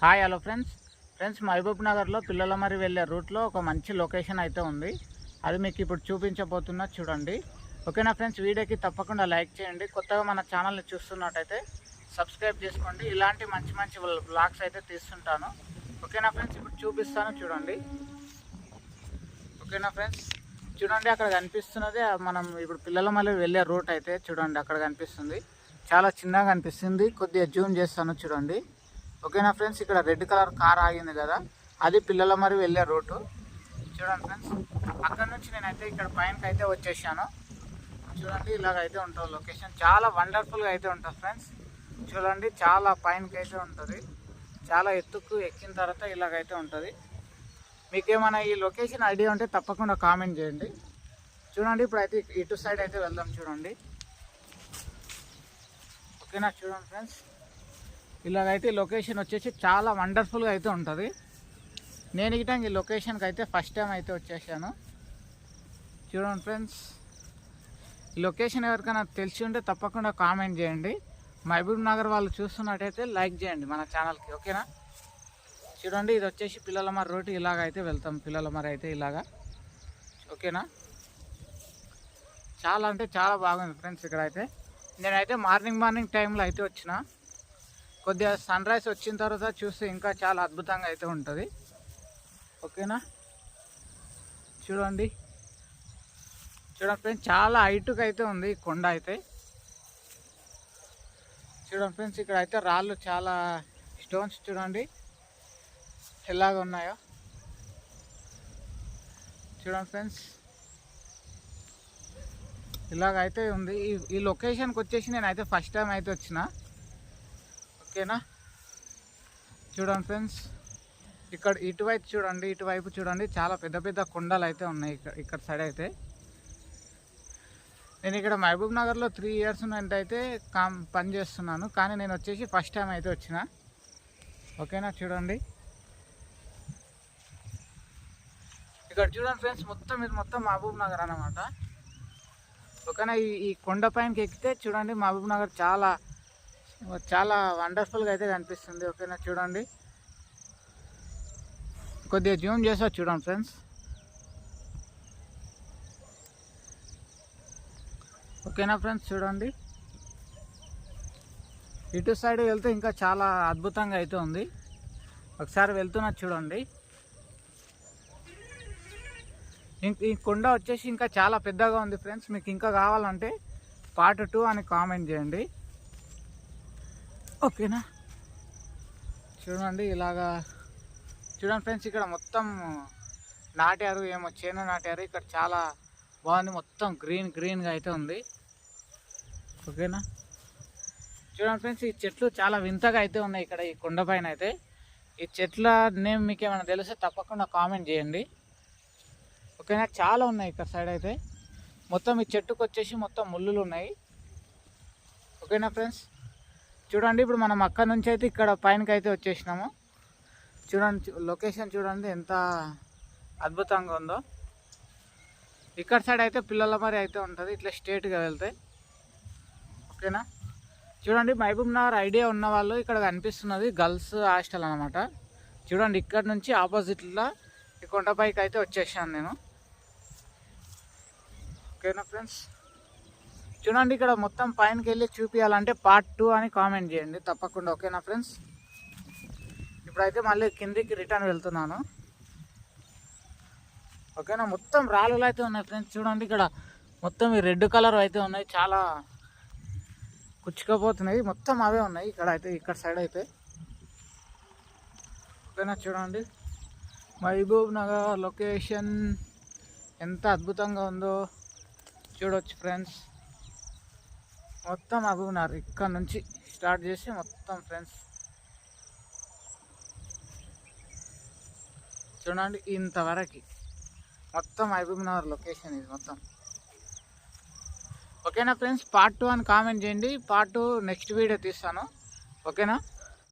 Hi hello friends Mahabub నగర్లో పిల్లల మరి వెళ్ళే రూట్లో ఒక మంచి లొకేషన్ అయితే ఉంది. అది మీకు ఇప్పుడు చూపించబోతున్నా, చూడండి. ఓకేనా ఫ్రెండ్స్, వీడియోకి తప్పకుండా లైక్ చేయండి. కొత్తగా మన ఛానల్ని చూస్తున్నట్టయితే సబ్స్క్రైబ్ చేసుకోండి. ఇలాంటి మంచి మంచి వ్లాగ్స్ అయితే తీస్తుంటాను. ఓకేనా ఫ్రెండ్స్, ఇప్పుడు చూపిస్తాను, చూడండి. ఓకేనా ఫ్రెండ్స్, చూడండి, అక్కడ కనిపిస్తున్నది మనం ఇప్పుడు పిల్లల మళ్ళీ వెళ్ళే రూట్ అయితే చూడండి. అక్కడ కనిపిస్తుంది, చాలా చిన్నగా కనిపిస్తుంది. కొద్దిగా జూమ్ చేస్తాను, చూడండి. ఓకేనా ఫ్రెండ్స్, ఇక్కడ రెడ్ కలర్ కార్ ఆగింది కదా, అది పిల్లల మరి వెళ్ళే రూటు. చూడండి ఫ్రెండ్స్, అక్కడ నుంచి నేనైతే ఇక్కడ పైనకి అయితే వచ్చేసాను. చూడండి, ఇలాగైతే ఉంటుంది లొకేషన్. చాలా వండర్ఫుల్గా అయితే ఉంటుంది ఫ్రెండ్స్. చూడండి, చాలా పైనకి అయితే ఉంటుంది. చాలా ఎత్తుకు ఎక్కిన తర్వాత ఇలాగైతే ఉంటుంది. మీకేమైనా ఈ లొకేషన్ ఐడియా ఉంటే తప్పకుండా కామెంట్ చేయండి. చూడండి, ఇప్పుడైతే ఇటు సైడ్ అయితే వెళ్దాం, చూడండి. ఓకేనా, చూడండి ఫ్రెండ్స్, ఇలాగైతే లొకేషన్ వచ్చేసి చాలా వండర్ఫుల్గా అయితే ఉంటుంది. నేను గిట్ట ఈ లొకేషన్కి అయితే ఫస్ట్ టైం అయితే వచ్చేసాను. చూడండి ఫ్రెండ్స్, ఈ లొకేషన్ ఎవరికైనా తెలిసి ఉంటే తప్పకుండా కామెంట్ చేయండి. మహబూబ్ నగర్ వాళ్ళు చూస్తున్నట్టయితే లైక్ చేయండి మన ఛానల్కి. ఓకేనా, చూడండి, ఇది వచ్చేసి పిల్లల మరి రోడ్డు. ఇలాగైతే వెళ్తాం, పిల్లల మరి అయితే ఇలాగా. ఓకేనా, చాలా అంటే చాలా బాగుంది ఫ్రెండ్స్. ఇక్కడైతే నేనైతే మార్నింగ్ టైంలో అయితే వచ్చిన. కొద్దిగా సన్ రైజ్ వచ్చిన తర్వాత చూస్తే ఇంకా చాలా అద్భుతంగా అయితే ఉంటుంది. ఓకేనా, చూడండి ఫ్రెండ్స్, చాలా హైట్గా అయితే ఉంది కొండ అయితే. చూడండి ఫ్రెండ్స్, ఇక్కడ అయితే రాళ్ళు, చాలా స్టోన్స్ చూడండి ఎలాగ ఉన్నాయో. చూడండి ఫ్రెండ్స్, ఇలాగైతే ఉంది. ఈ లొకేషన్కి వచ్చేసి నేనైతే ఫస్ట్ టైం అయితే వచ్చిన. ఓకేనా, చూడండి ఫ్రెండ్స్, ఇక్కడ ఇటువైపు చూడండి, చాలా పెద్ద పెద్ద కొండలు అయితే ఉన్నాయి ఇక్కడ సైడ్ అయితే. నేను ఇక్కడ మహబూబ్ నగర్లో 3 years నుండి అయితే పని చేస్తున్నాను, కానీ నేను వచ్చేసి ఫస్ట్ టైం అయితే వచ్చిన. ఓకేనా, చూడండి, ఇక్కడ చూడండి ఫ్రెండ్స్, ఇది మొత్తం మహబూబ్ నగర్ అన్నమాట. ఓకేనా, ఈ కొండ పైనకి ఎక్కితే చూడండి మహబూబ్ నగర్ చాలా చాలా వండర్ఫుల్గా అయితే కనిపిస్తుంది. ఓకేనా, చూడండి, కొద్దిగా జూమ్ చేసా, చూడండి ఫ్రెండ్స్. ఓకేనా ఫ్రెండ్స్, చూడండి, ఇటు సైడ్ వెళ్తే ఇంకా చాలా అద్భుతంగా అయితే ఉంది. ఒకసారి వెళ్తున్నా, చూడండి. ఈ కొండ వచ్చేసి ఇంకా చాలా పెద్దగా ఉంది ఫ్రెండ్స్. మీకు ఇంకా కావాలంటే part 2 అని కామెంట్ చేయండి. ఓకేనా, చూడండి, ఇలాగా చూడండి ఫ్రెండ్స్, ఇక్కడ మొత్తం నాటారు, చేను నాటారు. ఇక్కడ చాలా బాగుంది, మొత్తం గ్రీన్గా అయితే ఉంది. ఓకేనా, చూడండి ఫ్రెండ్స్, ఈ చెట్లు చాలా వింతగా అయితే ఉన్నాయి ఇక్కడ ఈ కొండ పైన అయితే. ఈ చెట్ల నేమ్ మీకు ఏమైనా తెలిస్తే తప్పకుండా కామెంట్ చేయండి. ఓకేనా, చాలా ఉన్నాయి ఇక్కడ సైడ్ అయితే. మొత్తం ఈ చెట్టుకు వచ్చేసి మొత్తం ముళ్ళులు ఉన్నాయి. ఓకేనా ఫ్రెండ్స్, చూడండి, ఇప్పుడు మనం అక్కడ నుంచి అయితే ఇక్కడ పైనకి అయితే వచ్చేసినాము. చూడండి, లొకేషన్ చూడండి ఎంత అద్భుతంగా ఉందో. ఇక్కడ సైడ్ అయితే పిల్లల మరి అయితే ఉంటుంది, ఇట్లా స్ట్రేట్గా వెళ్తే. ఓకేనా, చూడండి, మహబూబ్ నగర్ ఐడియా ఉన్న వాళ్ళు ఇక్కడ కనిపిస్తున్నది గర్ల్స్ హాస్టల్ అనమాట. చూడండి, ఇక్కడ నుంచి ఆపోజిట్లో ఈ కొండపైకి అయితే వచ్చేసాను నేను. ఓకేనా ఫ్రెండ్స్, చూడండి, ఇక్కడ మొత్తం పైనకి వెళ్ళి చూపించాలంటే part 2 అని కామెంట్ చేయండి తప్పకుండా. ఓకేనా ఫ్రెండ్స్, ఇప్పుడైతే మళ్ళీ కిందికి రిటర్న్ వెళ్తున్నాను. ఓకేనా, మొత్తం రాళ్ళు అయితే ఉన్నాయి ఫ్రెండ్స్. చూడండి, ఇక్కడ మొత్తం ఈ రెడ్ కలర్ అయితే ఉన్నాయి, చాలా కుచ్చుకపోతున్నాయి. మొత్తం అవే ఉన్నాయి ఇక్కడ సైడ్ అయితే. ఓకేనా, చూడండి, మహబూబ్ నగర్ లొకేషన్ ఎంత అద్భుతంగా ఉందో చూడవచ్చు ఫ్రెండ్స్. మొత్తం మహబూబ్ నగర్ ఇక్కడ నుంచి స్టార్ట్ చేసి మొత్తం ఫ్రెండ్స్ చూడండి ఇంతవరకు మొత్తం మహబూబ్ నగర్ లొకేషన్ ఇది మొత్తం. ఓకేనా ఫ్రెండ్స్, part 2 అని కామెంట్ చేయండి. part 2 నెక్స్ట్ వీడియో తీస్తాను. ఓకేనా.